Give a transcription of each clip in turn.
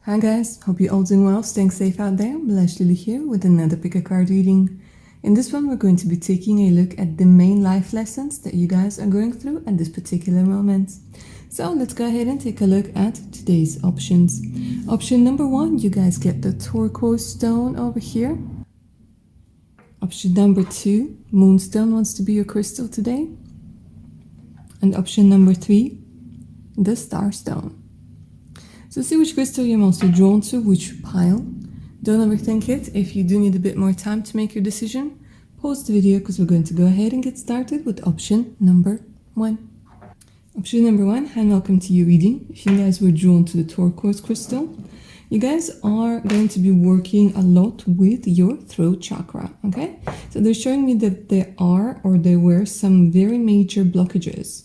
Hi guys, hope you're all doing well, staying safe out there. Blush Lily here with another pick a card reading. In this one we're going to be taking a look at the main life lessons that you guys are going through at this particular moment. So let's go ahead and take a look at today's options. Option number 1, you guys get the turquoise stone over here. Option number 2, moonstone wants to be your crystal today. And option number 3, the starstone. So see which crystal you're mostly drawn to, which pile. Don't overthink it. If you do need a bit more time to make your decision, pause the video because we're going to go ahead and get started with option number 1. Option number 1, and welcome to your reading. If you guys were drawn to the turquoise crystal, you guys are going to be working a lot with your throat chakra, okay? So they're showing me that there were some very major blockages.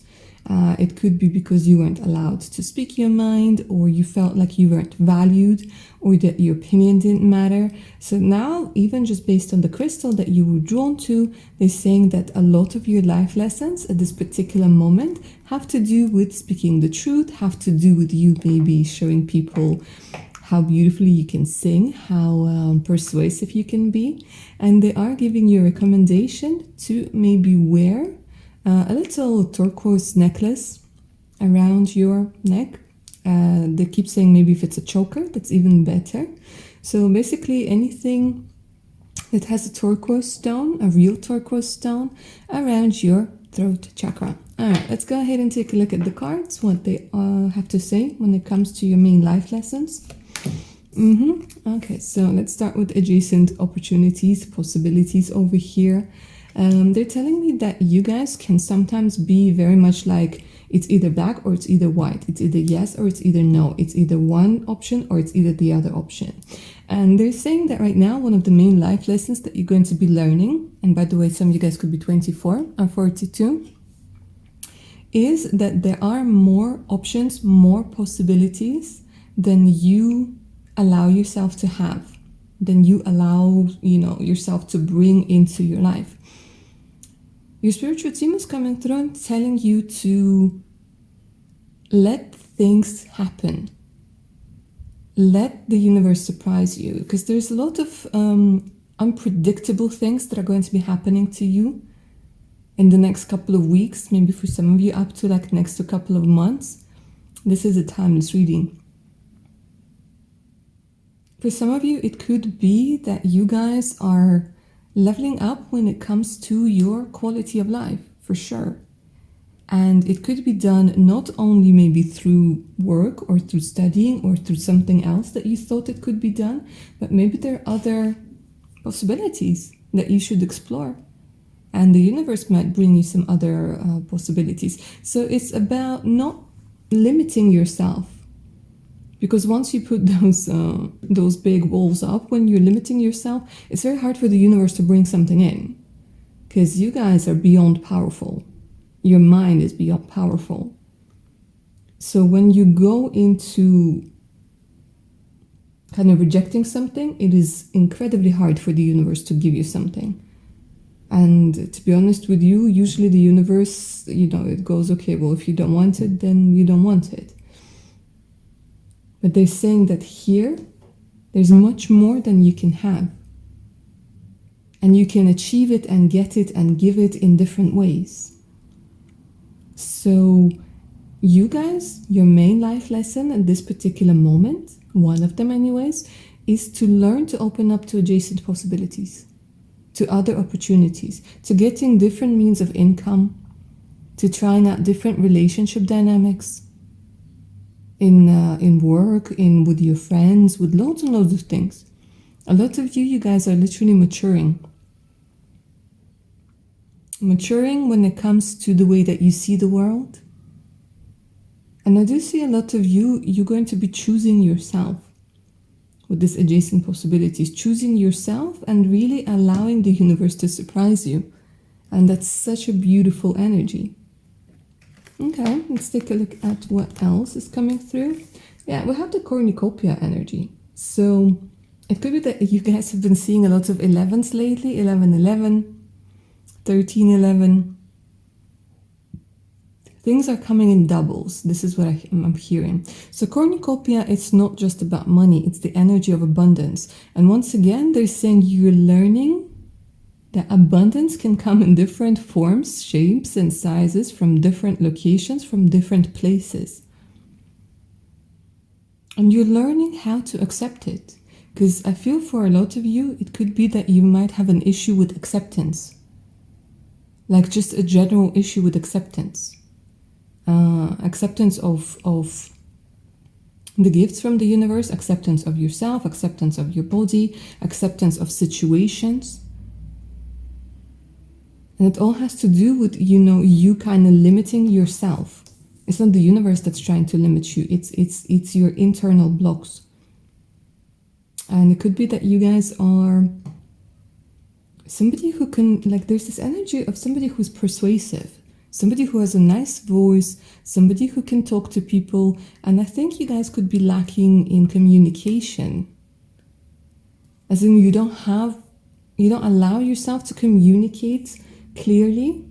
It could be because you weren't allowed to speak your mind, or you felt like you weren't valued, or that your opinion didn't matter. So now, even just based on the crystal that you were drawn to, they're saying that a lot of your life lessons at this particular moment have to do with speaking the truth, have to do with you maybe showing people how beautifully you can sing, how persuasive you can be. And they are giving you a recommendation to maybe wear a little turquoise necklace around your neck. They keep saying maybe if it's a choker, that's even better. So basically anything that has a turquoise stone, a real turquoise stone, around your throat chakra. Alright, let's go ahead and take a look at the cards, what they have to say when it comes to your main life lessons. Okay, so let's start with adjacent opportunities, possibilities over here. They're telling me that you guys can sometimes be very much like it's either black or it's either white. It's either yes or it's either no. It's either one option or it's either the other option. And they're saying that right now, one of the main life lessons that you're going to be learning, and by the way, some of you guys could be 24 or 42, is that there are more options, more possibilities than you allow yourself to have, than you allow, yourself to bring into your life. Your spiritual team is coming through and telling you to let things happen. Let the universe surprise you, because there's a lot of unpredictable things that are going to be happening to you in the next couple of weeks, maybe for some of you up to like next a couple of months. This is a timeless reading. For some of you, it could be that you guys are leveling up when it comes to your quality of life, for sure. And it could be done not only maybe through work or through studying or through something else that you thought it could be done, but maybe there are other possibilities that you should explore. And the universe might bring you some other possibilities. So it's about not limiting yourself. Because once you put those big walls up, when you're limiting yourself, it's very hard for the universe to bring something in. Because you guys are beyond powerful. Your mind is beyond powerful. So when you go into kind of rejecting something, it is incredibly hard for the universe to give you something. And to be honest with you, usually the universe, it goes, okay, well, if you don't want it, then you don't want it. But they're saying that here, there's much more than you can have. And you can achieve it and get it and give it in different ways. So you guys, your main life lesson at this particular moment, one of them anyways, is to learn to open up to adjacent possibilities, to other opportunities, to getting different means of income, to trying out different relationship dynamics, in work, with your friends, with loads and loads of things. A lot of you guys are literally maturing. Maturing when it comes to the way that you see the world. And I do see a lot of you're going to be choosing yourself with this adjacent possibilities, choosing yourself and really allowing the universe to surprise you. And that's such a beautiful energy. Okay, let's take a look at what else is coming through. Yeah, we have the cornucopia energy. So it could be that you guys have been seeing a lot of 11s lately, 1111, 1311, Things are coming in doubles. This is what I'm hearing. So cornucopia, it's not just about money. It's the energy of abundance. And once again, they're saying you're learning that abundance can come in different forms, shapes, and sizes from different locations, from different places. And you're learning how to accept it. Because I feel for a lot of you, it could be that you might have an issue with acceptance. Like just a general issue with acceptance. Acceptance of the gifts from the universe, acceptance of yourself, acceptance of your body, acceptance of situations. And it all has to do with, you kind of limiting yourself. It's not the universe that's trying to limit you. It's your internal blocks. And it could be that you guys are somebody who can, like, there's this energy of somebody who's persuasive. Somebody who has a nice voice, somebody who can talk to people. And I think you guys could be lacking in communication. As in, you don't allow yourself to communicate clearly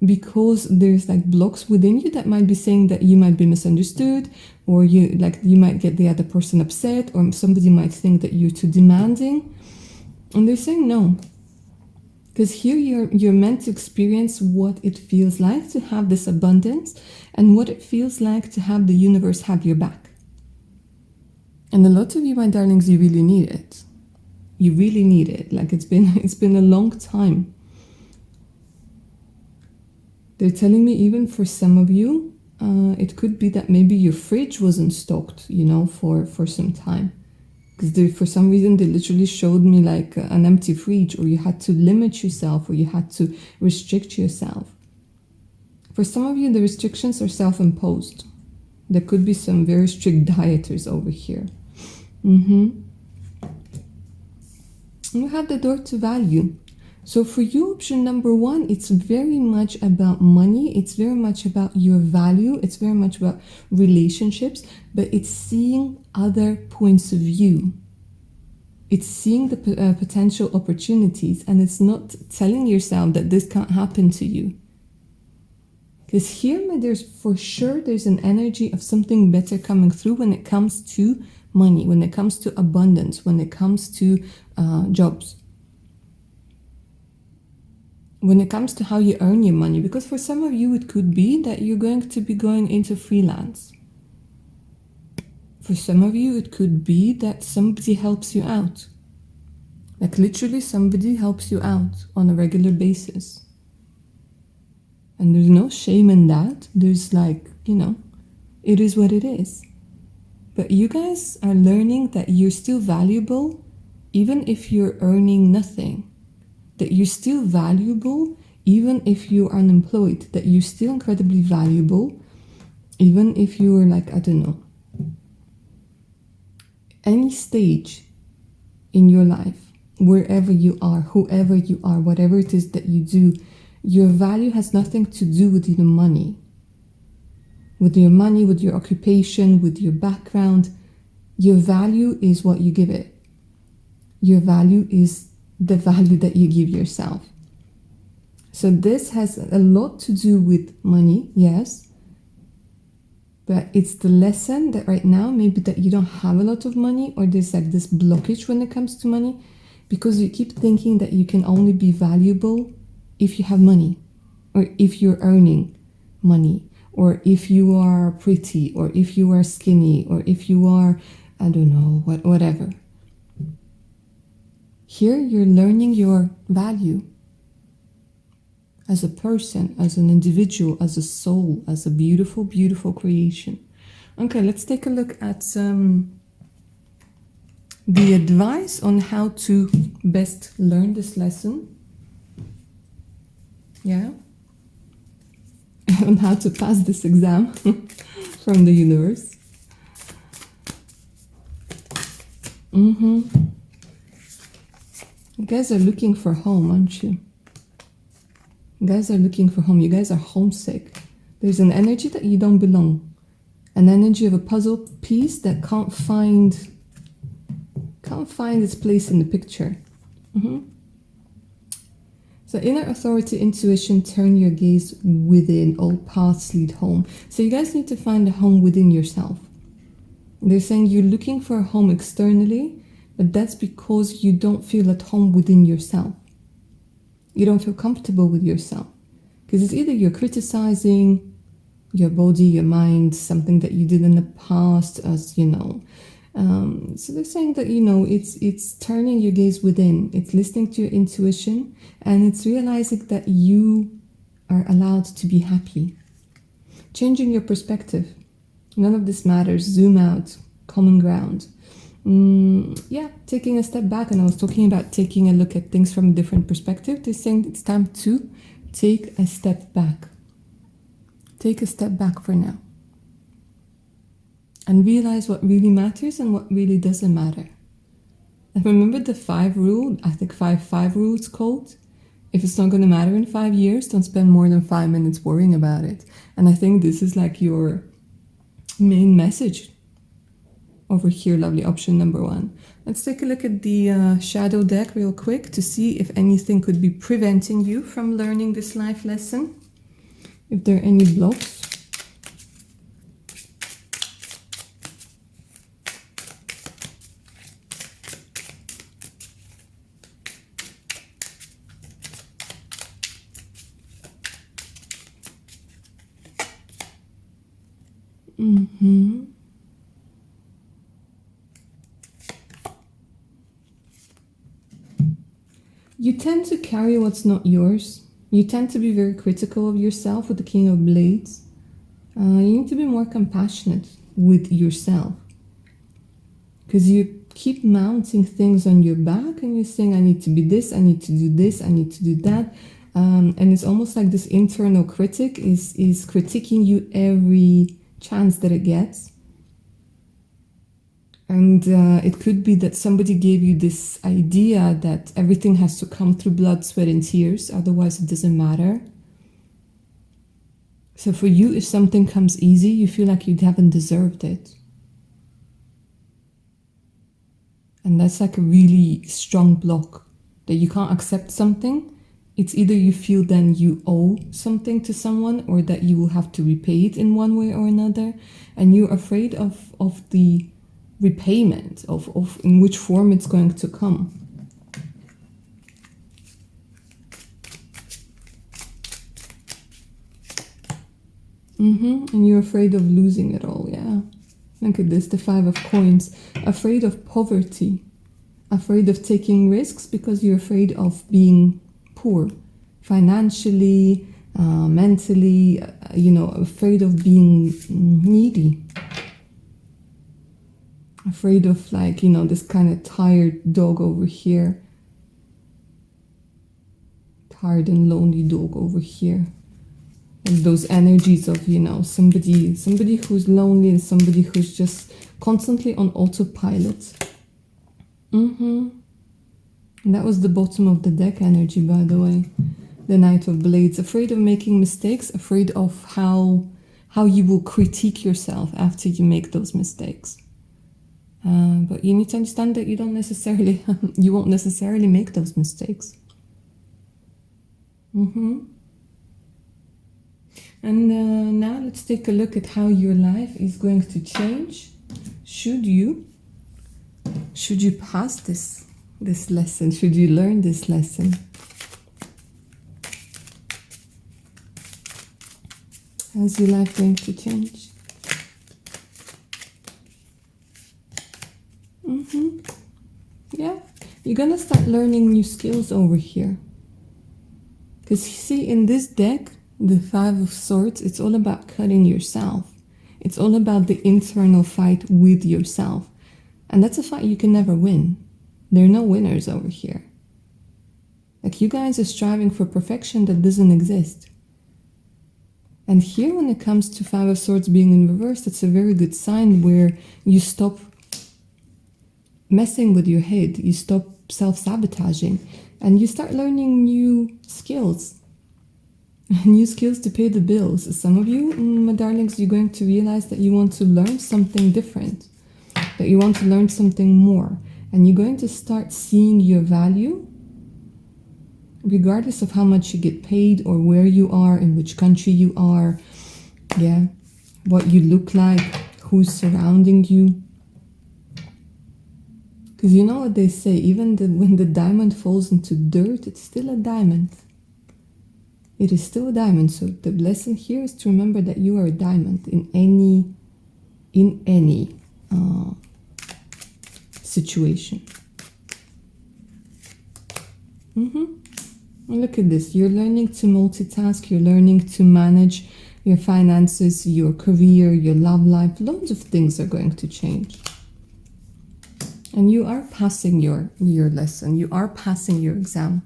because there's like blocks within you that might be saying that you might be misunderstood, or you might get the other person upset, or somebody might think that you're too demanding. And they're saying no. Because here you're meant to experience what it feels like to have this abundance and what it feels like to have the universe have your back. And a lot of you, my darlings, you really need it. You really need it. Like it's been a long time. They're telling me even for some of you, it could be that maybe your fridge wasn't stocked, for some time. Because for some reason, they literally showed me like an empty fridge, or you had to limit yourself, or you had to restrict yourself. For some of you, the restrictions are self-imposed. There could be some very strict dieters over here. You have the door to value. So for you, option number one, it's very much about money. It's very much about your value. It's very much about relationships, but it's seeing other points of view. It's seeing the potential opportunities, and it's not telling yourself that this can't happen to you. Because here, there's an energy of something better coming through when it comes to money, when it comes to abundance, when it comes to jobs. When it comes to how you earn your money, because for some of you, it could be that you're going to be going into freelance. For some of you, it could be that somebody helps you out. Like literally somebody helps you out on a regular basis. And there's no shame in that. There's it is what it is. But you guys are learning that you're still valuable, even if you're earning nothing. That you're still valuable even if you're unemployed, that you're still incredibly valuable even if you're any stage in your life, wherever you are, whoever you are, whatever it is that you do, your value has nothing to do with your money. With your money, with your occupation, with your background. Your value is what you give it. Your value is the value that you give yourself. So this has a lot to do with money, yes. But it's the lesson that right now, maybe that you don't have a lot of money, or there's this blockage when it comes to money, because you keep thinking that you can only be valuable if you have money, or if you're earning money, or if you are pretty, or if you are skinny, or if you are, whatever. Here you're learning your value as a person, as an individual, as a soul, as a beautiful, beautiful creation. Okay, let's take a look at the advice on how to best learn this lesson. Yeah. On how to pass this exam from the universe. You guys are looking for home, aren't you? You guys are looking for home. You guys are homesick. There's an energy that you don't belong. An energy of a puzzle piece that can't find its place in the picture. So inner authority, intuition, turn your gaze within, all paths lead home. So you guys need to find a home within yourself. They're saying you're looking for a home externally, but that's because you don't feel at home within yourself. You don't feel comfortable with yourself. Because it's either you're criticizing your body, your mind, something that you did in the past, as you know. So they're saying that, it's turning your gaze within, it's listening to your intuition, and it's realizing that you are allowed to be happy. Changing your perspective. None of this matters. Zoom out. Common ground. Taking a step back. And I was talking about taking a look at things from a different perspective. They're saying it's time to take a step back. Take a step back for now. And realize what really matters and what really doesn't matter. And remember the 5 rule? I think 5 rule it's called. If it's not going to matter in 5 years, don't spend more than 5 minutes worrying about it. And I think this is like your main message over here. Lovely. Option number 1. Let's take a look at the shadow deck real quick to see if anything could be preventing you from learning this life lesson. If there are any blocks. You tend to carry what's not yours. You tend to be very critical of yourself with the King of Blades. You need to be more compassionate with yourself. Because you keep mounting things on your back and you're saying, I need to be this, I need to do this, I need to do that. And it's almost like this internal critic is critiquing you every chance that it gets. And it could be that somebody gave you this idea that everything has to come through blood, sweat, and tears, otherwise it doesn't matter. So for you, if something comes easy, you feel like you haven't deserved it. And that's like a really strong block, that you can't accept something. It's either you feel then you owe something to someone, or that you will have to repay it in one way or another. And you're afraid of the repayment, of in which form it's going to come. And you're afraid of losing it all, yeah. Look at this, the 5 of Coins. Afraid of poverty. Afraid of taking risks because you're afraid of being poor. Financially, mentally, afraid of being needy. Afraid of this kind of tired dog over here. Tired and lonely dog over here. And those energies of, somebody who's lonely and somebody who's just constantly on autopilot. And that was the bottom of the deck energy, by the way. The Knight of Blades. Afraid of making mistakes. Afraid of how you will critique yourself after you make those mistakes. But you need to understand that you won't necessarily make those mistakes. And now let's take a look at how your life is going to change. Should you pass this lesson? Should you learn this lesson? How's your life going to change? Yeah, you're gonna start learning new skills over here. Because you see, in this deck, the 5 of Swords, it's all about cutting yourself. It's all about the internal fight with yourself. And that's a fight you can never win. There are no winners over here. Like, you guys are striving for perfection that doesn't exist. And here, when it comes to 5 of Swords being in reverse, that's a very good sign where you stop messing with your head, you stop self-sabotaging, and you start learning new skills. New skills to pay the bills. Some of you, my darlings, you're going to realize that you want to learn something different, that you want to learn something more, and you're going to start seeing your value regardless of how much you get paid or where you are, in which country you are, yeah, what you look like, who's surrounding you. Because you know what they say, even when the diamond falls into dirt, it's still a diamond. It is still a diamond. So the lesson here is to remember that you are a diamond in any situation. Look at this. You're learning to multitask. You're learning to manage your finances, your career, your love life. Loads of things are going to change. And you are passing your lesson. You are passing your exam.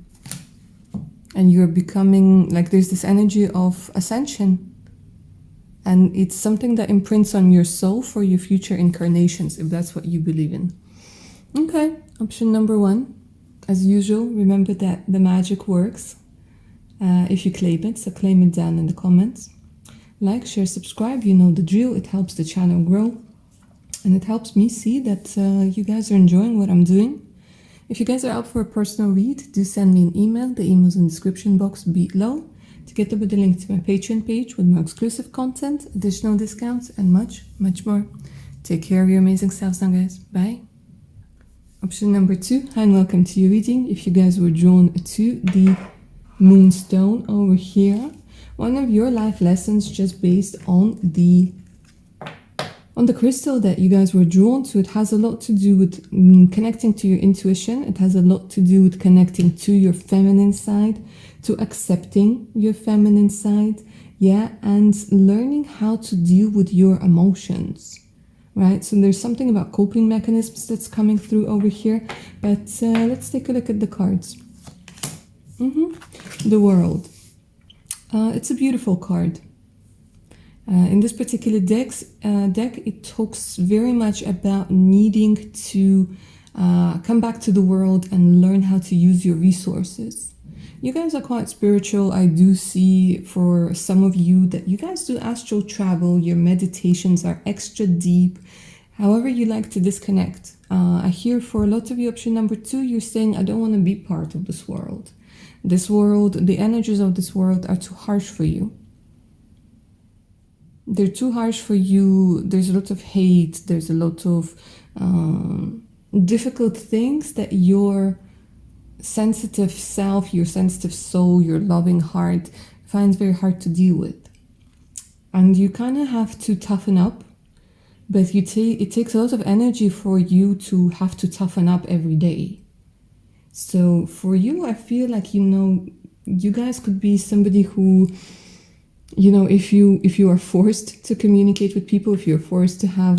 And you're becoming, like, there's this energy of ascension. And it's something that imprints on your soul for your future incarnations, if that's what you believe in. Okay, option number 1. As usual, remember that the magic works if you claim it. So claim it down in the comments. Like, share, subscribe. You know the drill. It helps the channel grow. And it helps me see that you guys are enjoying what I'm doing. If you guys are up for a personal read, do send me an email. The email's in the description box below. Together with the link to my Patreon page with more exclusive content, additional discounts, and much, much more. Take care of your amazing selves now, guys. Bye. Option number 2. Hi and welcome to your reading. If you guys were drawn to the moonstone over here, one of your life lessons just based on the crystal that you guys were drawn to. It has a lot to do with connecting to your intuition. It has a lot to do with connecting to your feminine side, to accepting your feminine side, yeah, and learning how to deal with your emotions, right? So there's something about coping mechanisms that's coming through over here, but let's take a look at the cards. The World. It's a beautiful card. In this particular deck, it talks very much about needing to come back to the world and learn how to use your resources. You guys are quite spiritual. I do see for some of you that you guys do astral travel. Your meditations are extra deep. However you like to disconnect. I hear for a lot of you, option number 2, you're saying, I don't want to be part of this world. This world, the energies of this world are too harsh for you. They're too harsh for you. There's a lot of hate. There's a lot of difficult things that your sensitive self, your sensitive soul, your loving heart finds very hard to deal with. And you kind of have to toughen up, but it takes a lot of energy for you to have to toughen up every day. So for you, I feel like, you guys could be somebody who, if you are forced to communicate with people, if you're forced to have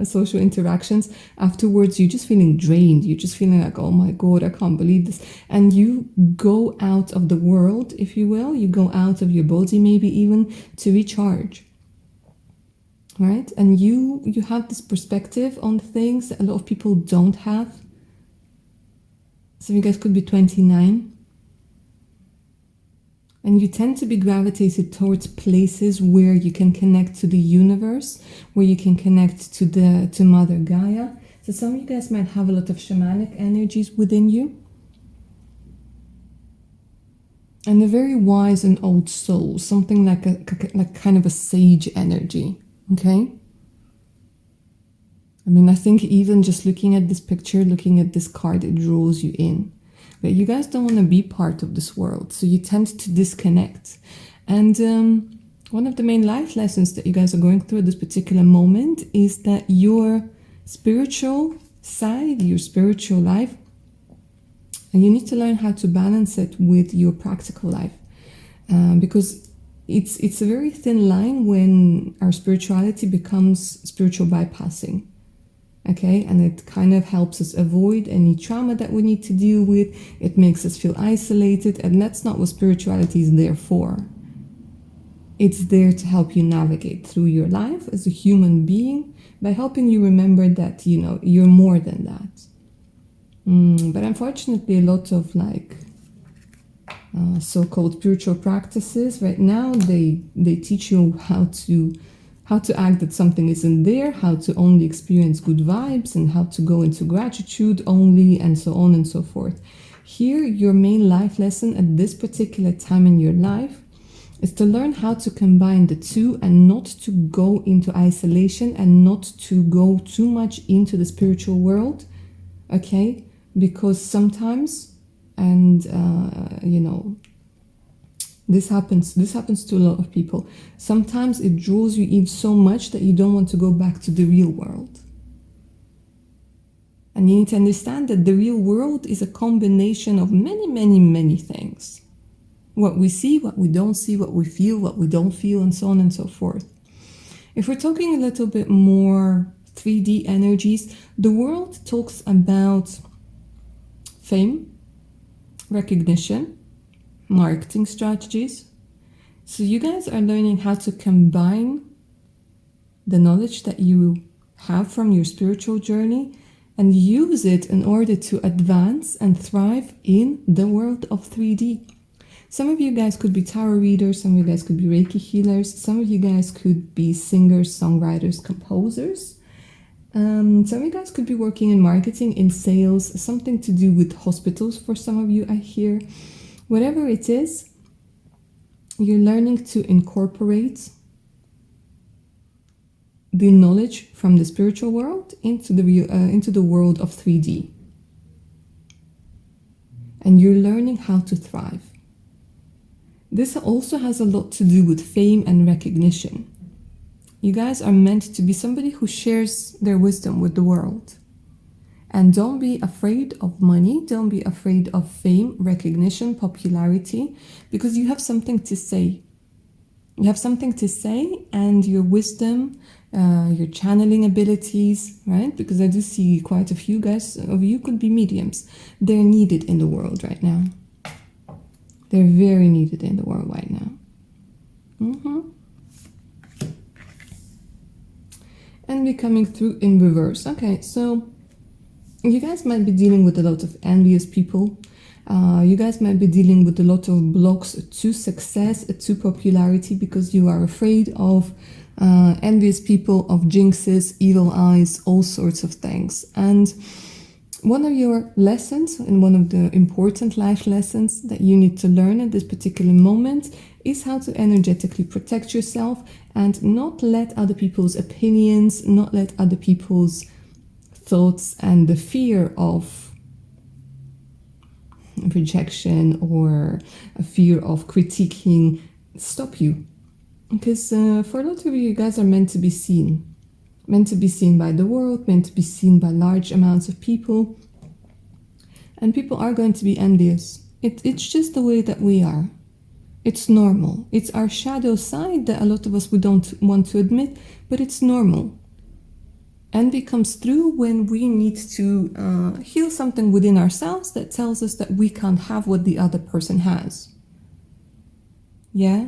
social interactions, afterwards you're just feeling drained. You're just feeling like, oh my God, I can't believe this. And you go out of the world, if you will. You go out of your body, maybe even to recharge. Right? And you have this perspective on things that a lot of people don't have. Some of you guys could be 29. And you tend to be gravitated towards places where you can connect to the universe, where you can connect to Mother Gaia. So some of you guys might have a lot of shamanic energies within you. And a very wise and old soul, something like kind of a sage energy, okay? I mean, I think even just looking at this picture, looking at this card, it draws you in. But you guys don't want to be part of this world, so you tend to disconnect. And one of the main life lessons that you guys are going through at this particular moment is that your spiritual side, your spiritual life, and you need to learn how to balance it with your practical life. Because it's a very thin line when our spirituality becomes spiritual bypassing. Okay, and it kind of helps us avoid any trauma that we need to deal with. It makes us feel isolated, and that's not what spirituality is there for. It's there to help you navigate through your life as a human being by helping you remember that, you're more than that. But unfortunately, a lot of so-called spiritual practices right now, they teach you how to act that something isn't there, how to only experience good vibes, and how to go into gratitude only, and so on and so forth. Here, your main life lesson at this particular time in your life is to learn how to combine the two and not to go into isolation and not to go too much into the spiritual world, okay? Because sometimes, and this happens to a lot of people. Sometimes it draws you in so much that you don't want to go back to the real world. And you need to understand that the real world is a combination of many, many, many things. What we see, what we don't see, what we feel, what we don't feel, and so on and so forth. If we're talking a little bit more 3D energies, the world talks about fame, recognition, marketing strategies. So you guys are learning how to combine the knowledge that you have from your spiritual journey and use it in order to advance and thrive in the world of 3D. Some of you guys could be tarot readers, some of you guys could be Reiki healers, some of you guys could be singers, songwriters, composers. Some of you guys could be working in marketing, in sales, something to do with hospitals for some of you, I hear. Whatever it is, you're learning to incorporate the knowledge from the spiritual world into the world of 3D. And you're learning how to thrive. This also has a lot to do with fame and recognition. You guys are meant to be somebody who shares their wisdom with the world. And don't be afraid of money, don't be afraid of fame, recognition, popularity, because you have something to say. You have something to say, and your wisdom, your channeling abilities, right? Because I do see quite a few guys of you could be mediums. They're needed in the world right now. They're very needed in the world right now. And we're coming through in reverse. Okay, so you guys might be dealing with a lot of envious people. You guys might be dealing with a lot of blocks to success, to popularity, because you are afraid of envious people, of jinxes, evil eyes, all sorts of things. And one of your lessons, and one of the important life lessons that you need to learn at this particular moment, is how to energetically protect yourself and not let other people's opinions, not let other people's thoughts and the fear of rejection or a fear of critiquing stop you. Because for a lot of you, you guys are meant to be seen. Meant to be seen by the world, meant to be seen by large amounts of people. And people are going to be envious. It's just the way that we are. It's normal. It's our shadow side that a lot of us we don't want to admit, but it's normal. Envy comes through when we need to heal something within ourselves that tells us that we can't have what the other person has. Yeah?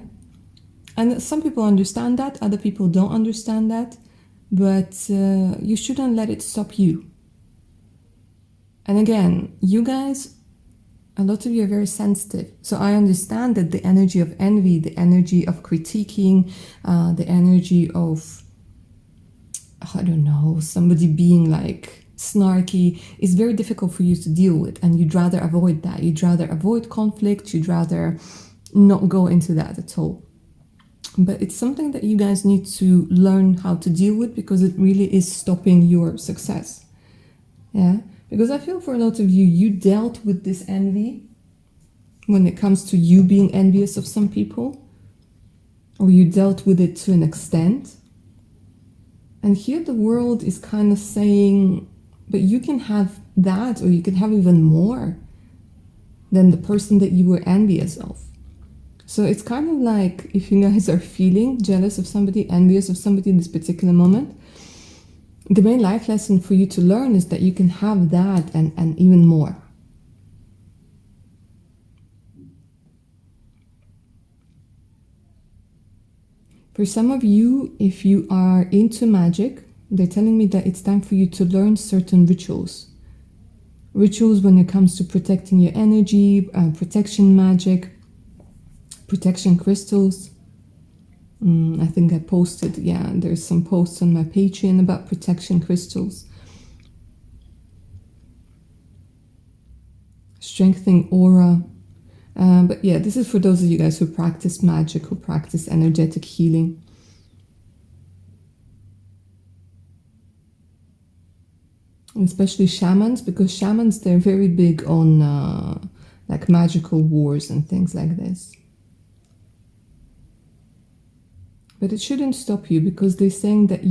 And some people understand that, other people don't understand that, but you shouldn't let it stop you. And again, you guys, a lot of you are very sensitive. So I understand that the energy of envy, the energy of critiquing, the energy of, I don't know, somebody being like snarky is very difficult for you to deal with. And you'd rather avoid that. You'd rather avoid conflict. You'd rather not go into that at all. But it's something that you guys need to learn how to deal with, because it really is stopping your success. Yeah. Because I feel for a lot of you, you dealt with this envy when it comes to you being envious of some people, or you dealt with it to an extent. And here the world is kind of saying, but you can have that, or you can have even more than the person that you were envious of. So it's kind of like if you guys are feeling jealous of somebody, envious of somebody in this particular moment, the main life lesson for you to learn is that you can have that and even more. For some of you, if you are into magic, they're telling me that it's time for you to learn certain rituals. Rituals when it comes to protecting your energy, protection magic, protection crystals. I think I posted, there's some posts on my Patreon about protection crystals. strengthening aura. But yeah, this is for those of you guys who practice magic, who practice energetic healing. And especially shamans, because shamans, they're very big on like magical wars and things like this. But it shouldn't stop you, because they're saying that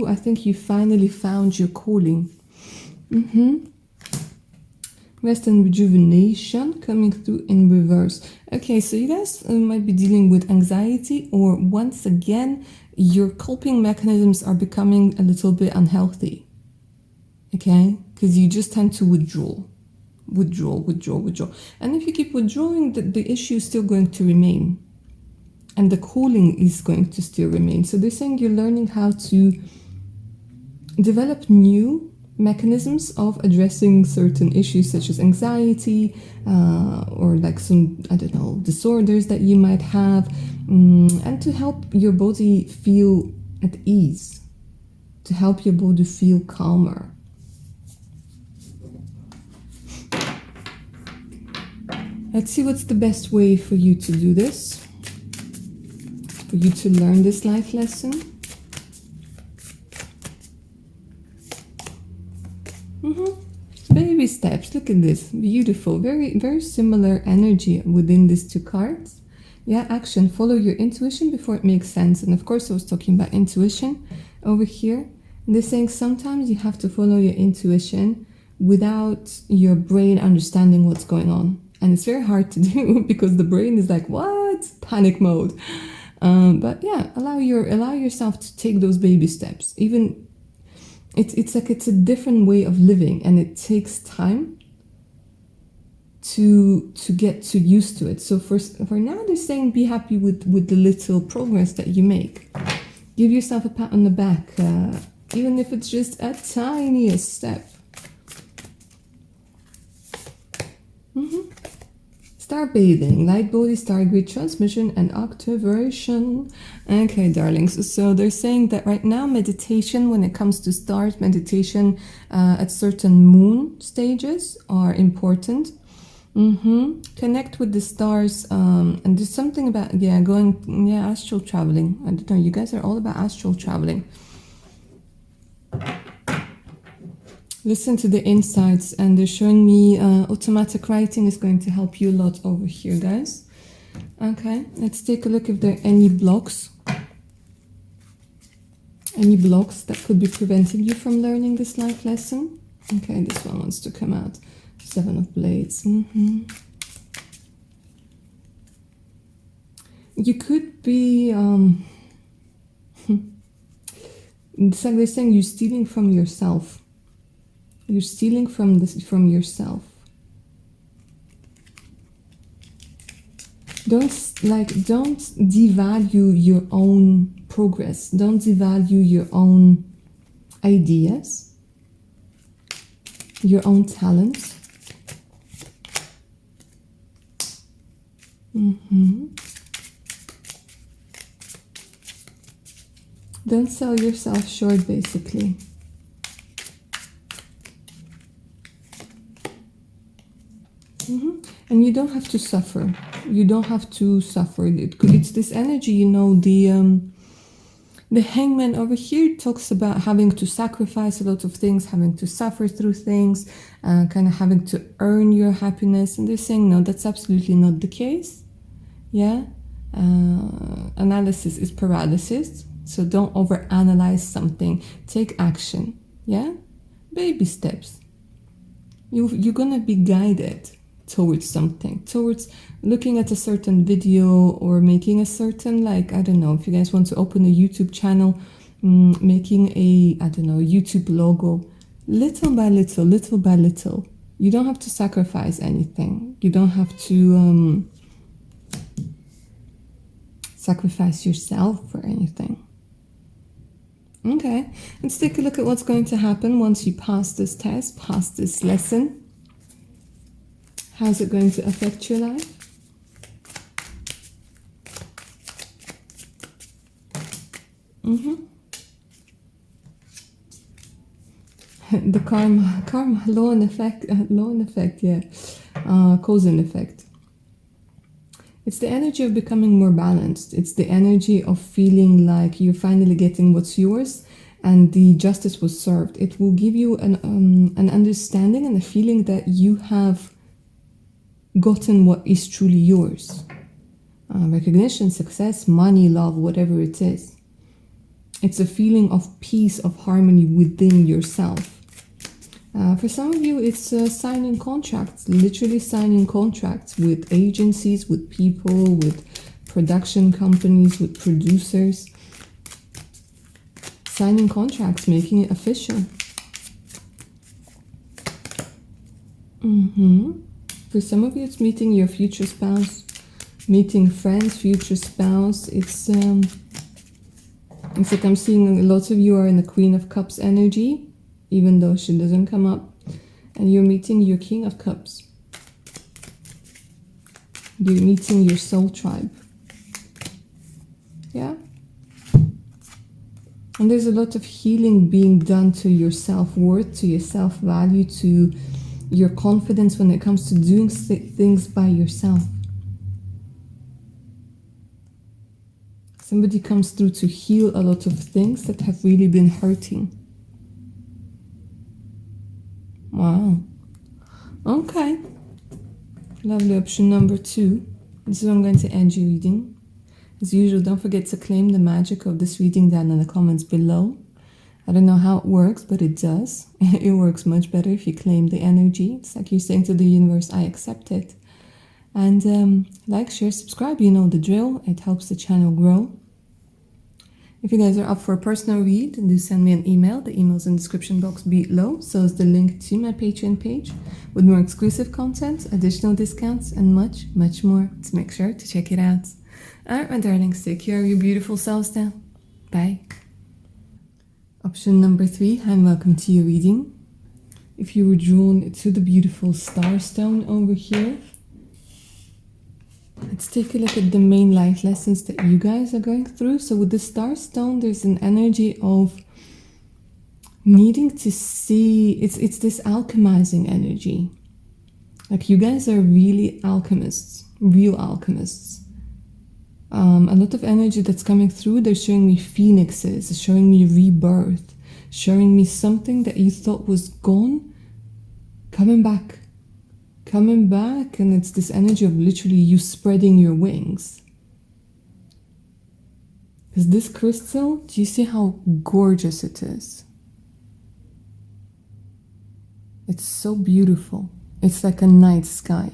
I think you finally found your calling. Rest and rejuvenation coming through in reverse. Okay, so you guys might be dealing with anxiety, or once again, your coping mechanisms are becoming a little bit unhealthy. Okay, because you just tend to withdraw. And if you keep withdrawing, the issue is still going to remain. And the calling is going to still remain. So they're saying you're learning how to develop new mechanisms of addressing certain issues, such as anxiety, or like some, I don't know, disorders that you might have, and to help your body feel at ease, to help your body feel calmer. Let's see what's the best way for you to do this, for you to learn this life lesson. Baby steps. Look at this. Beautiful. Very, very similar energy within these two cards. Yeah, action. Follow your intuition before it makes sense. And of course, I was talking about intuition over here. And they're saying sometimes you have to follow your intuition without your brain understanding what's going on. And it's very hard to do because the brain is like, what? Panic mode. But yeah, allow yourself to take those baby steps. Even it's like it's a different way of living, and it takes time to get too used to it. So for now, they're saying be happy with the little progress that you make. Give yourself a pat on the back, even if it's just a tiniest step. Star bathing, light body, star grid transmission, and activation. Okay, darlings. So they're saying that right now, meditation, when it comes to stars, meditation at certain moon stages are important. Connect with the stars, and there's something about astral traveling. I don't know. You guys are all about astral traveling. Listen to the insights, and they're showing me automatic writing is going to help you a lot over here, guys. Okay, let's take a look if there are any blocks. Any blocks that could be preventing you from learning this life lesson. Okay, this one wants to come out. 7 of Blades. You could be... it's like they're saying you're stealing from yourself. You're stealing from yourself. Don't devalue your own progress. Don't devalue your own ideas, your own talents. Don't sell yourself short, basically. And you don't have to suffer. You don't have to suffer. It's this energy, you know, the hangman over here talks about having to sacrifice a lot of things, having to suffer through things, kind of having to earn your happiness. And they're saying, no, that's absolutely not the case. Yeah. Analysis is paralysis. So don't overanalyze something. Take action. Yeah. Baby steps. You're going to be guided towards something, towards looking at a certain video or making a certain, like, I don't know, if you guys want to open a YouTube channel, making a, I don't know, YouTube logo, little by little. You don't have to sacrifice anything. You don't have to sacrifice yourself for anything. Okay, let's take a look at what's going to happen once you pass this test, pass this lesson. How's it going to affect your life? The karma law and effect, yeah. cause and effect. It's the energy of becoming more balanced. It's the energy of feeling like you're finally getting what's yours and the justice was served. It will give you an understanding and a feeling that you have gotten what is truly yours. Recognition, success, money, love, whatever it is. It's a feeling of peace, of harmony within yourself. For some of you, it's signing contracts, literally signing contracts with agencies, with people, with production companies, with producers. Signing contracts, making it official. For some of you, it's meeting your future spouse, meeting friends, future spouse. It's like I'm seeing lots of you are in the Queen of Cups energy, even though she doesn't come up. And you're meeting your King of Cups. You're meeting your soul tribe. Yeah? And there's a lot of healing being done to your self-worth, to your self-value, to your confidence when it comes to doing things by yourself. Somebody comes through to heal a lot of things that have really been hurting. Wow. Okay. Lovely. Option number 2. This is where I'm going to end your reading. As usual, don't forget to claim the magic of this reading down in the comments below. I don't know how it works, but it does. It works much better if you claim the energy. It's like you're saying to the universe, I accept it. And like, share, subscribe, you know the drill. It helps the channel grow. If you guys are up for a personal read, do send me an email. The email's in the description box below. So is the link to my Patreon page with more exclusive content, additional discounts, and much, much more. So make sure to check it out. Alright, my darlings, take care of your beautiful selves now. Bye. Option number 3, and welcome to your reading. If you were drawn to the beautiful Starstone over here, let's take a look at the main life lessons that you guys are going through. So with the Starstone, there's an energy of needing to see, it's this alchemizing energy. Like you guys are really alchemists, real alchemists. A lot of energy that's coming through. They're showing me phoenixes, showing me rebirth, showing me something that you thought was gone, coming back, and it's this energy of literally you spreading your wings. Because this crystal, do you see how gorgeous it is? It's so beautiful. It's like a night sky.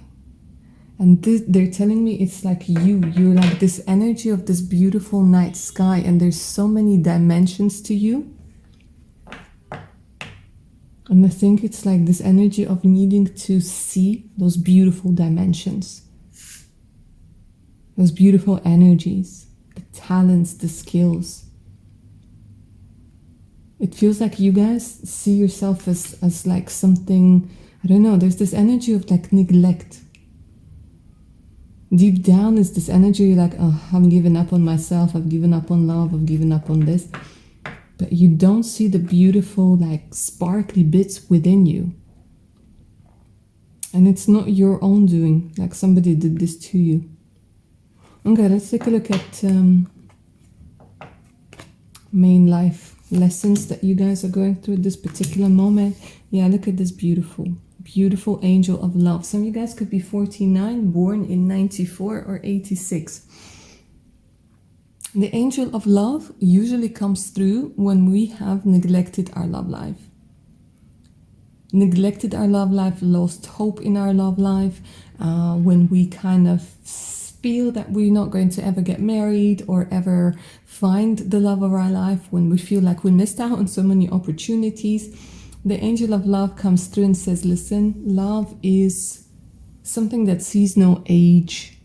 And they're telling me it's like you're like this energy of this beautiful night sky, and there's so many dimensions to you. And I think it's like this energy of needing to see those beautiful dimensions, those beautiful energies, the talents, the skills. It feels like you guys see yourself as like something, I don't know, there's this energy of like neglect. Deep down is this energy like, oh, I'm giving up on myself, I've given up on love, I've given up on this. But you don't see the beautiful, like, sparkly bits within you. And it's not your own doing, like somebody did this to you. Okay, let's take a look at main life lessons that you guys are going through at this particular moment. Yeah, look at this beautiful angel of love. Some of you guys could be 49, born in 94 or 86. The angel of love usually comes through when we have neglected our love life. Neglected our love life, lost hope in our love life, when we kind of feel that we're not going to ever get married or ever find the love of our life, when we feel like we missed out on so many opportunities. The angel of love comes through and says, listen, love is something that sees no age.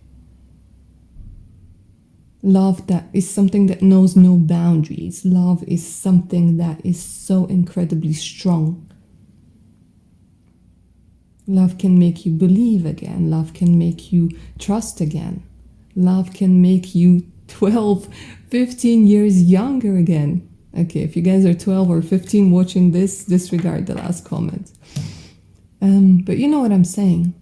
Love that is something that knows no boundaries. Love is something that is so incredibly strong. Love can make you believe again. Love can make you trust again. Love can make you 12, 15 years younger again. Okay, if you guys are 12 or 15 watching this, disregard the last comment. But you know what I'm saying.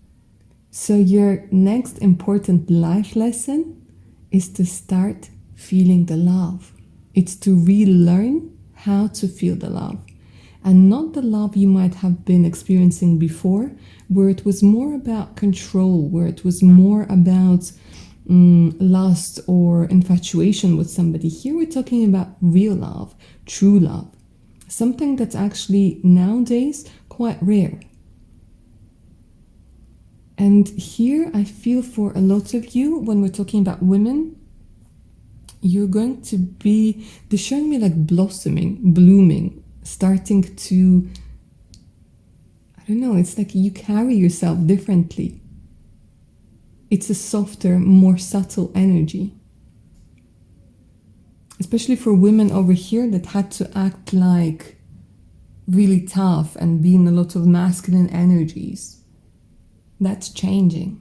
So your next important life lesson is to start feeling the love. It's to relearn how to feel the love. And not the love you might have been experiencing before, where it was more about control, where it was more about lust or infatuation with somebody. Here we're talking about real love, true love, something that's actually nowadays quite rare. And here I feel for a lot of you, when we're talking about women, you're going to be, they're showing me like blossoming, blooming, starting to, I don't know, it's like you carry yourself differently. It's a softer, more subtle energy. Especially for women over here that had to act like really tough and be in a lot of masculine energies. That's changing.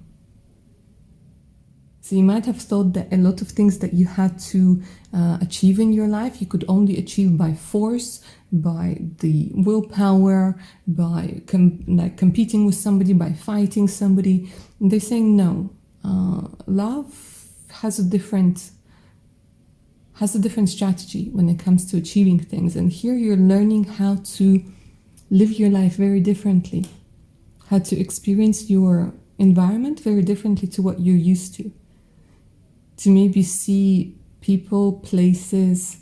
So you might have thought that a lot of things that you had to achieve in your life, you could only achieve by force, by the willpower, by competing with somebody, by fighting somebody. And they're saying no. Love has a different strategy when it comes to achieving things. And here you're learning how to live your life very differently, how to experience your environment very differently to what you're used to maybe see people, places,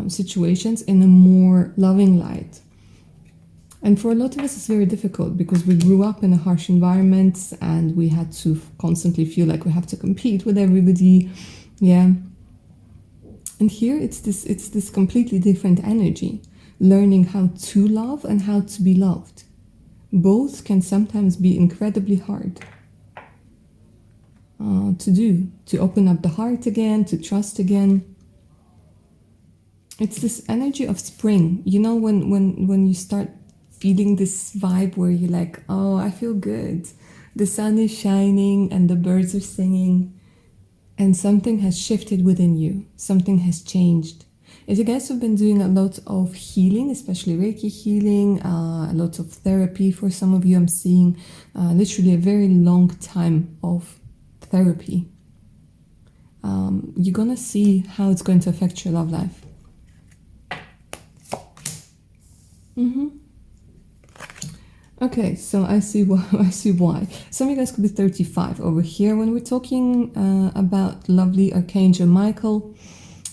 situations in a more loving light. And for a lot of us, it's very difficult because we grew up in a harsh environment and we had to constantly feel like we have to compete with everybody. Yeah. And here it's this completely different energy, learning how to love and how to be loved. Both can sometimes be incredibly hard to do, to open up the heart again, to trust again. It's this energy of spring. You know, when you start feeling this vibe where you're like, oh, I feel good. The sun is shining and the birds are singing and something has shifted within you. Something has changed. If you guys have been doing a lot of healing, especially Reiki healing, a lot of therapy for some of you, I'm seeing literally a very long time of therapy. You're gonna see how it's going to affect your love life. Okay, so I see why. Some of you guys could be 35 over here. When we're talking about lovely Archangel Michael,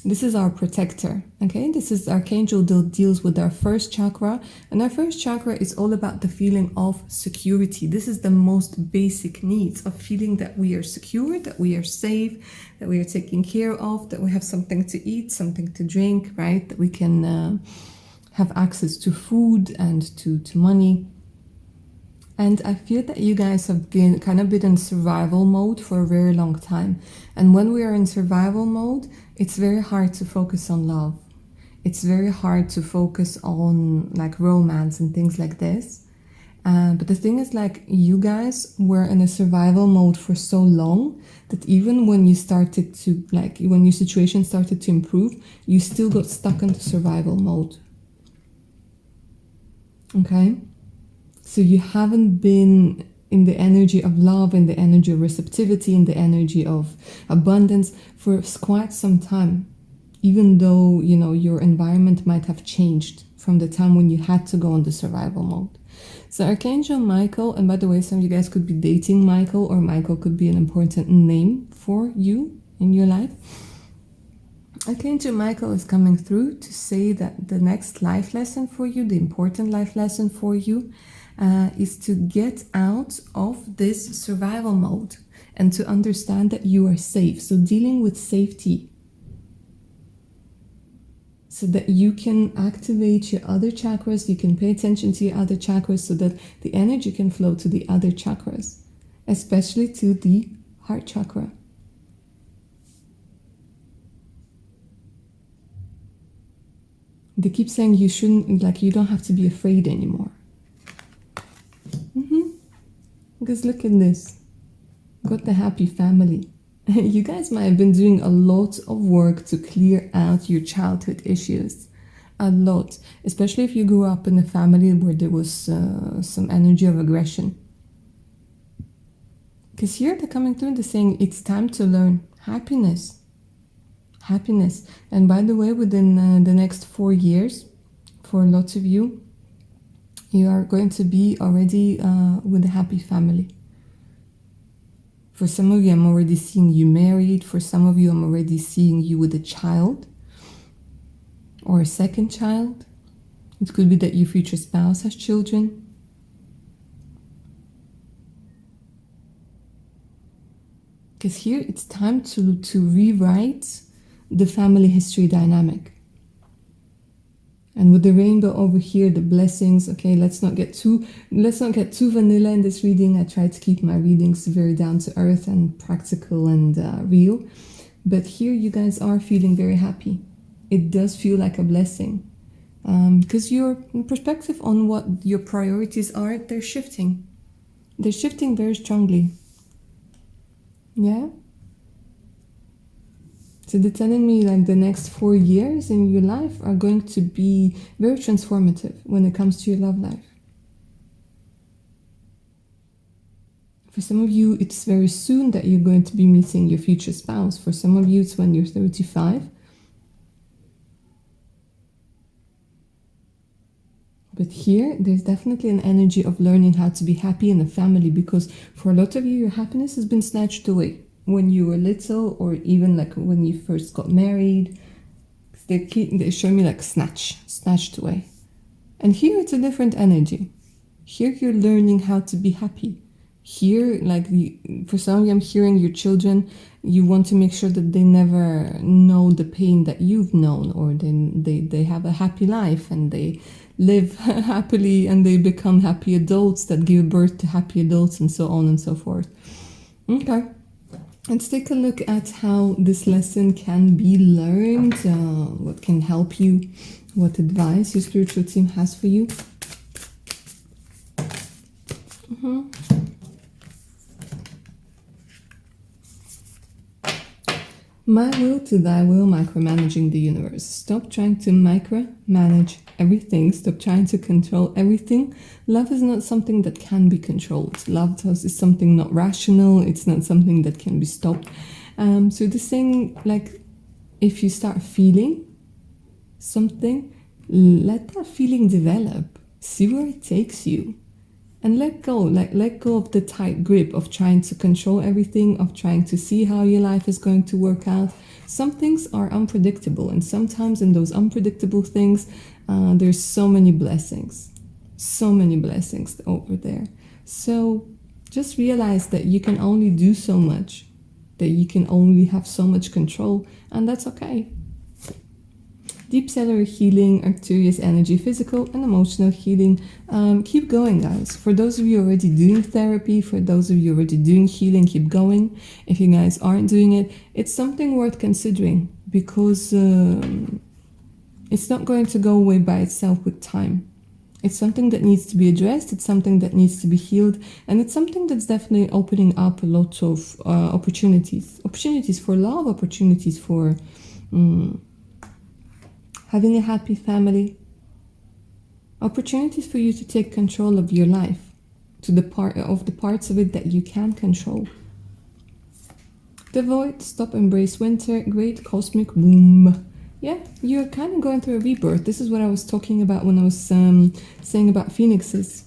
this is our protector, okay? This is Archangel that deals with our first chakra. And our first chakra is all about the feeling of security. This is the most basic needs of feeling that we are secure, that we are safe, that we are taken care of, that we have something to eat, something to drink, right? That we can have access to food and to money. And I feel that you guys have been in survival mode for a very long time. And when we are in survival mode, it's very hard to focus on love. It's very hard to focus on like romance and things like this. But the thing is, like, you guys were in a survival mode for so long that even when you started to, like, when your situation started to improve, you still got stuck into survival mode. Okay? So you haven't been in the energy of love, in the energy of receptivity, in the energy of abundance for quite some time, even though, you know, your environment might have changed from the time when you had to go into survival mode. So Archangel Michael, and by the way, some of you guys could be dating Michael, or Michael could be an important name for you in your life. Archangel Michael is coming through to say that the next life lesson for you, the important life lesson for you, is to get out of this survival mode and to understand that you are safe. So dealing with safety so that you can activate your other chakras, you can pay attention to your other chakras so that the energy can flow to the other chakras, especially to the heart chakra. They keep saying you shouldn't, like, you don't have to be afraid anymore. Because look at this. Got the happy family. You guys might have been doing a lot of work to clear out your childhood issues. A lot. Especially if you grew up in a family where there was some energy of aggression. Because here they're coming through, they're saying it's time to learn happiness. Happiness. And by the way, within the next 4 years, for lots of you, you are going to be already with a happy family. For some of you, I'm already seeing you married. For some of you, I'm already seeing you with a child or a second child. It could be that your future spouse has children. Because here it's time to rewrite the family history dynamic. And with the rainbow over here, the blessings, okay, let's not get too vanilla in this reading. I try to keep my readings very down to earth and practical and real. But here you guys are feeling very happy. It does feel like a blessing. Because your perspective on what your priorities are, they're shifting. They're shifting very strongly. Yeah? So they're telling me like the next 4 years in your life are going to be very transformative when it comes to your love life. For some of you, it's very soon that you're going to be meeting your future spouse. For some of you, it's when you're 35. But here, there's definitely an energy of learning how to be happy in a family, because for a lot of you, your happiness has been snatched away when you were little, or even like when you first got married. They show me like snatched away. And here it's a different energy. Here you're learning how to be happy. Here, like for some of you, I'm hearing your children, you want to make sure that they never know the pain that you've known, or they have a happy life and they live happily and they become happy adults that give birth to happy adults, and so on and so forth. Okay. Let's take a look at how this lesson can be learned, what can help you, what advice your spiritual team has for you. My will to thy will, micromanaging the universe. Stop trying to micromanage everything. Stop trying to control everything. Love is not something that can be controlled. Love is something not rational. It's not something that can be stopped. So the saying, like, if you start feeling something, let that feeling develop. See where it takes you. And let go of the tight grip of trying to control everything, of trying to see how your life is going to work out. Some things are unpredictable, and sometimes in those unpredictable things, there's so many blessings over there. So just realize that you can only do so much, that you can only have so much control, and that's okay. Deep cellular healing, Arcturus energy, physical and emotional healing. Keep going, guys. For those of you already doing therapy, for those of you already doing healing, keep going. If you guys aren't doing it, it's something worth considering, because it's not going to go away by itself with time. It's something that needs to be addressed. It's something that needs to be healed. And it's something that's definitely opening up a lot of opportunities. Opportunities for love, opportunities for having a happy family, opportunities for you to take control of your life, to the parts of it that you can control. The void, stop, embrace winter, great cosmic boom. Yeah, you're kind of going through a rebirth. This is what I was talking about when I was saying about phoenixes.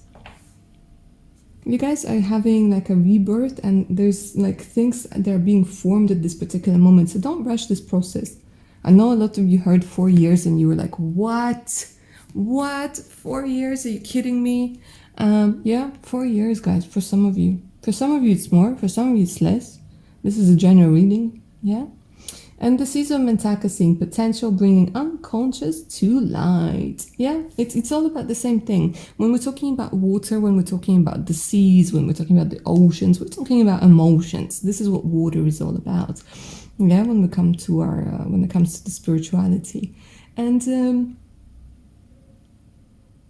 You guys are having like a rebirth, and there's like things that are being formed at this particular moment. So don't rush this process. I know a lot of you heard 4 years and you were like, what? 4 years? Are you kidding me? Yeah, 4 years, guys, for some of you. For some of you, it's more. For some of you, it's less. This is a general reading, yeah? And the season of Mentaka seeing potential, bringing unconscious to light. Yeah, it's all about the same thing. When we're talking about water, when we're talking about the seas, when we're talking about the oceans, we're talking about emotions. This is what water is all about. Yeah, when it comes to the spirituality. And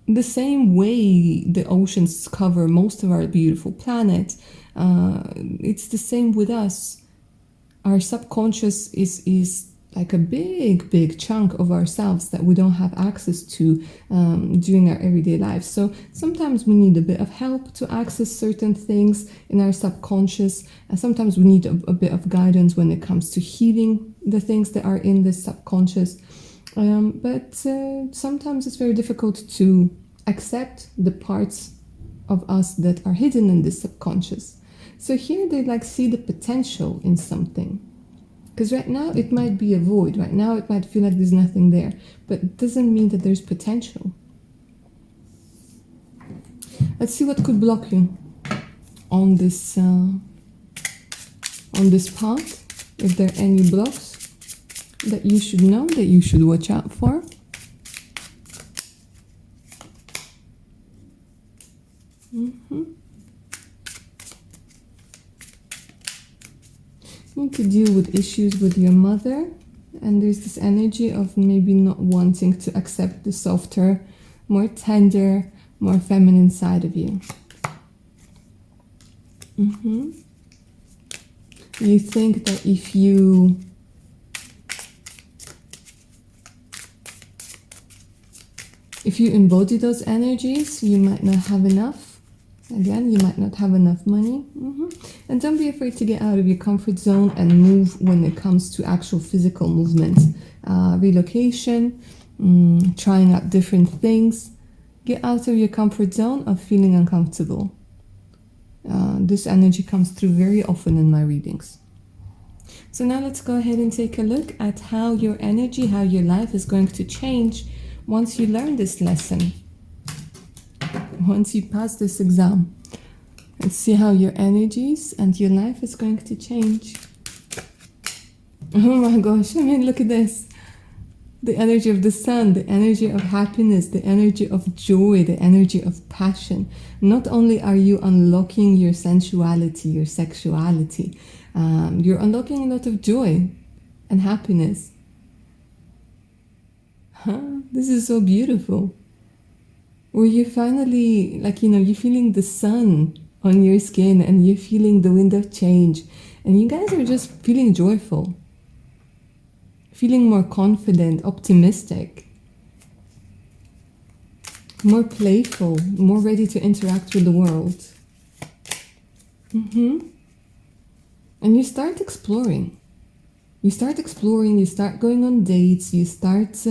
the same way the oceans cover most of our beautiful planet, it's the same with us. Our subconscious is like a big chunk of ourselves that we don't have access to during our everyday lives. So sometimes we need a bit of help to access certain things in our subconscious, and sometimes we need a bit of guidance when it comes to healing the things that are in the subconscious. But sometimes it's very difficult to accept the parts of us that are hidden in the subconscious. So here they like see the potential in something. Because right now it might be a void. Right now it might feel like there's nothing there. But it doesn't mean that there's potential. Let's see what could block you on this path. If there are any blocks that you should know, that you should watch out for. You could deal with issues with your mother, and there's this energy of maybe not wanting to accept the softer, more tender, more feminine side of you. You think that if you embody those energies, you might not have enough. Again, you might not have enough money. And don't be afraid to get out of your comfort zone and move when it comes to actual physical movement. Relocation, trying out different things. Get out of your comfort zone of feeling uncomfortable. This energy comes through very often in my readings. So now let's go ahead and take a look at how your energy, how your life is going to change once you learn this lesson. Once you pass this exam, and see how your energies and your life is going to change. Oh my gosh, I mean, look at this. The energy of the sun, the energy of happiness, the energy of joy, the energy of passion. Not only are you unlocking your sensuality, your sexuality, you're unlocking a lot of joy and happiness. This is so beautiful. Where you're finally, like, you're feeling the sun on your skin and you're feeling the wind of change. And you guys are just feeling joyful. Feeling more confident, optimistic. More playful, more ready to interact with the world. And you start exploring. You start going on dates, you start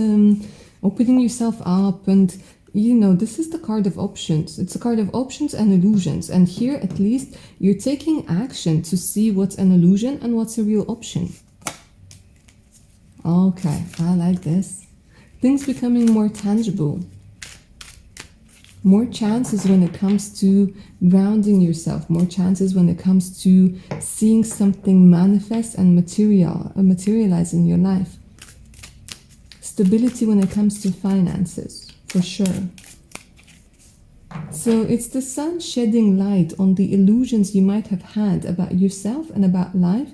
opening yourself up, and this is the card of options. It's a card of options and illusions. And here, at least, you're taking action to see what's an illusion and what's a real option. Okay, I like this. Things becoming more tangible. More chances when it comes to grounding yourself. More chances when it comes to seeing something manifest and materialize in your life. Stability when it comes to finances. For sure. So it's the sun shedding light on the illusions you might have had about yourself and about life,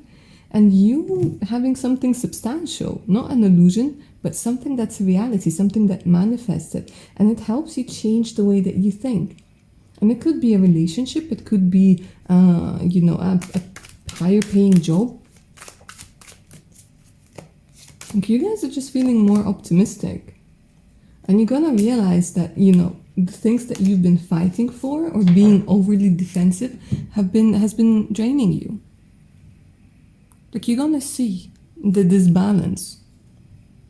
and you having something substantial, not an illusion, but something that's a reality, something that manifested, and it helps you change the way that you think. And it could be a relationship, it could be, a higher paying job. Like, you guys are just feeling more optimistic. And you're gonna realize that, the things that you've been fighting for or being overly defensive has been draining you. Like, you're gonna see the disbalance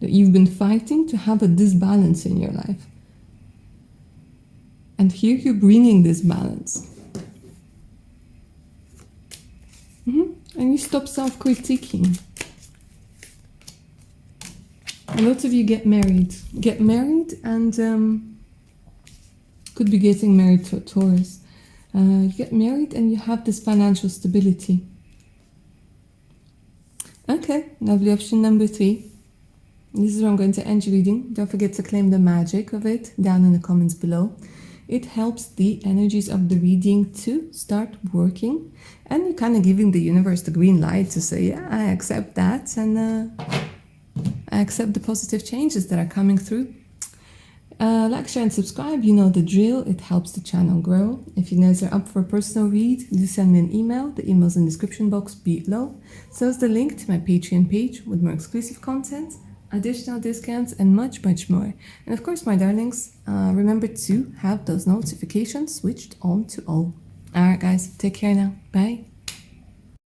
that you've been fighting to have a disbalance in your life. And here you're bringing this balance. And you stop self-critiquing. A lot of you get married and could be getting married to a Taurus. You get married and you have this financial stability. Okay, lovely option number 3. This is where I'm going to end your reading. Don't forget to claim the magic of it down in the comments below. It helps the energies of the reading to start working, and you're kind of giving the universe the green light to say, yeah, I accept that, and I accept the positive changes that are coming through. Like, share, and subscribe. You know the drill. It helps the channel grow. If you guys are up for a personal read, do send me an email. The email's in the description box below. So is the link to my Patreon page with more exclusive content, additional discounts, and much, much more. And of course, my darlings, remember to have those notifications switched on to all. Alright guys, take care now. Bye.